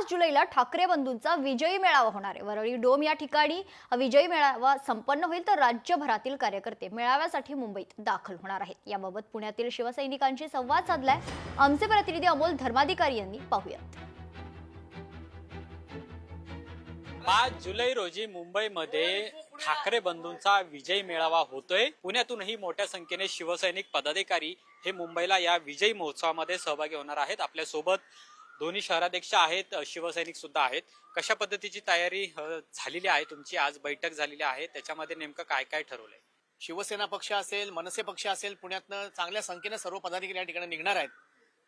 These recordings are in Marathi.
5 जुलैला ठाकरे बंधूंचा विजयी मेळावा होणार आहे। वरळी डोम या ठिकाणी हा विजयी मेळावा संपन्न होईल तर राज्यभरातील कार्यकर्ते मेळाव्यासाठी मुंबईत दाखल होणार आहेत। याबाबत पुण्यातील शिवसैनिकांशी संवाद साधलाय आमचे प्रतिनिधी अमोल धर्माधिकारी यांनी। पाहूयात। 5 जुलै रोजी मुंबईमध्ये ठाकरे बंधूंचा विजय मेळावा होतोय। पुण्यातूनही मोठ्या संख्येने शिवसैनिक पदाधिकारी हे मुंबईला या विजयी महोत्सवामध्ये सहभागी होणार आहेत। आपल्या सोबत दोन्ही शहराध्यक्ष आहेत, शिवसैनिक सुद्धा आहेत। कशा पद्धतीची तयारी झालेली आहे तुमची? आज बैठक झालेली आहे, त्याच्यामध्ये नेमकं काय काय ठरवलंय? शिवसेना पक्ष असेल, मनसे पक्ष असेल, पुण्यातनं चांगल्या संख्येने सर्व पदाधिकारी या ठिकाणी निघणार आहेत।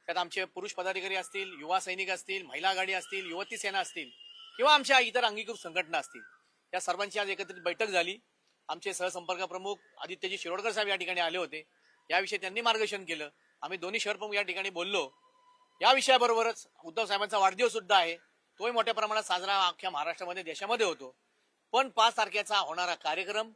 त्यात आमचे पुरुष पदाधिकारी असतील, युवा सैनिक असतील, महिला आघाडी असतील, युवती सेना असतील किंवा आमच्या इतर अंगीकृत संघटना असतील, या सर्वांची आज एकत्रित बैठक झाली। आमचे सहसंपर्क प्रमुख आदित्यजी शिरोडकर साहेब या ठिकाणी आले होते। याविषयी त्यांनी मार्गदर्शन केलं। आम्ही दोन्ही शहर प्रमुख या ठिकाणी बोललो। या विषयाबरोबरच उद्धव साहेबांचा वाढदिवस सुद्धा आहे, तोही मोठ्या प्रमाणात साजरा अख्ख्या महाराष्ट्रामध्ये देशामध्ये होतो। पण 5 तारखेचा होणारा कार्यक्रम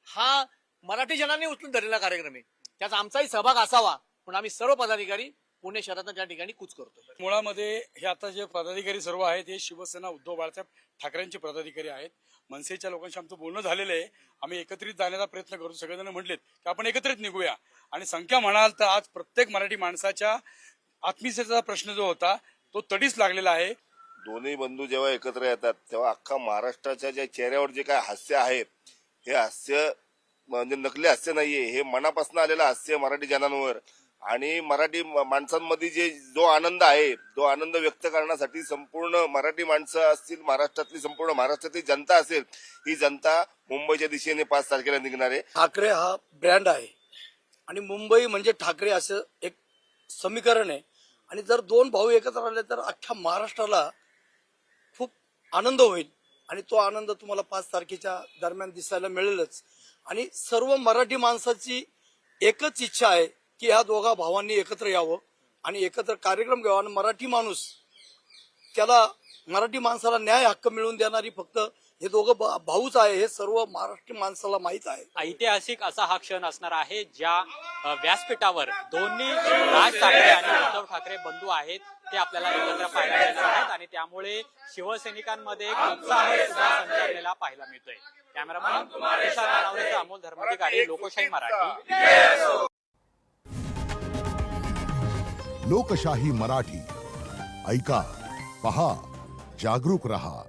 हा मराठी जनांनी उचलून धरलेला कार्यक्रम आहे, त्याचा आमचाही सहभाग असावा म्हणून आम्ही सर्व पदाधिकारी पुणे शहरात त्या ठिकाणी कूच करतो। मुळामध्ये हे आता जे पदाधिकारी सर्व आहेत हे शिवसेना उद्धव बाळासाहेब ठाकरेंचे पदाधिकारी आहेत। मनसेच्या लोकांशी आमचं बोलणं झालेलं आहे। आम्ही एकत्रित जाण्याचा प्रयत्न करू। सगळेजण म्हटलेत की आपण एकत्रित निघूया। आणि संख्या म्हणाल तर आज प्रत्येक मराठी माणसाच्या आत्मीयतेचा प्रश्न जो होता तो तडीस लागलेला आहे। दोन्ही बंधू जेव्हा एकत्र येतात तेव्हा अख्खा महाराष्ट्राच्या ज्या चेहऱ्यावर जे काय हास्य आहे हे हास्य म्हणजे नकली हास्य नाहीये, हे मनापासून आलेलं हास्य मराठी जनांवर आणि मराठी माणसांमध्ये जो आनंद आहे तो आनंद व्यक्त करण्यासाठी संपूर्ण मराठी माणसं असतील, महाराष्ट्रातली संपूर्ण महाराष्ट्रातली जनता असेल, ही जनता मुंबईच्या दिशेने 5 तारखेला निघणार आहे। ठाकरे हा ब्रँड आहे आणि मुंबई म्हणजे ठाकरे असं एक समीकरण आहे। आणि जर 2 भाऊ एकत्र आले तर अख्ख्या महाराष्ट्राला खूप आनंद होईल आणि तो आनंद तुम्हाला 5 तारखेच्या दरम्यान दिसायला मिळेलच। आणि सर्व मराठी माणसाची एकच इच्छा आहे की ह्या दोघा भावांनी एकत्र यावं आणि एकत्र कार्यक्रम घ्यावा। आणि मराठी माणूस त्याला मराठी माणसाला न्याय हक्क मिळवून देणारी फक्त हे दोघं भाऊच आहे, हे सर्व महाराष्ट्र माणसाला माहित आहे। ऐतिहासिक असा हा क्षण असणार आहे ज्या व्यासपीठावर दोन्ही राज ठाकरे आणि उद्धव ठाकरे बंधू आहेत ते आपल्याला एकत्र पाहायला मिळणार आहेत आणि त्यामुळे शिवसैनिकांमध्ये एक उत्साह सुद्धा संचारलेला पाहायला मिळतोय। कॅमेरामन तुषार नानावरेचा अमोल धर्माधिकारी, लोकशाही मराठी। लोकशाही मराठी ऐका, पहा, जागरूक रहा।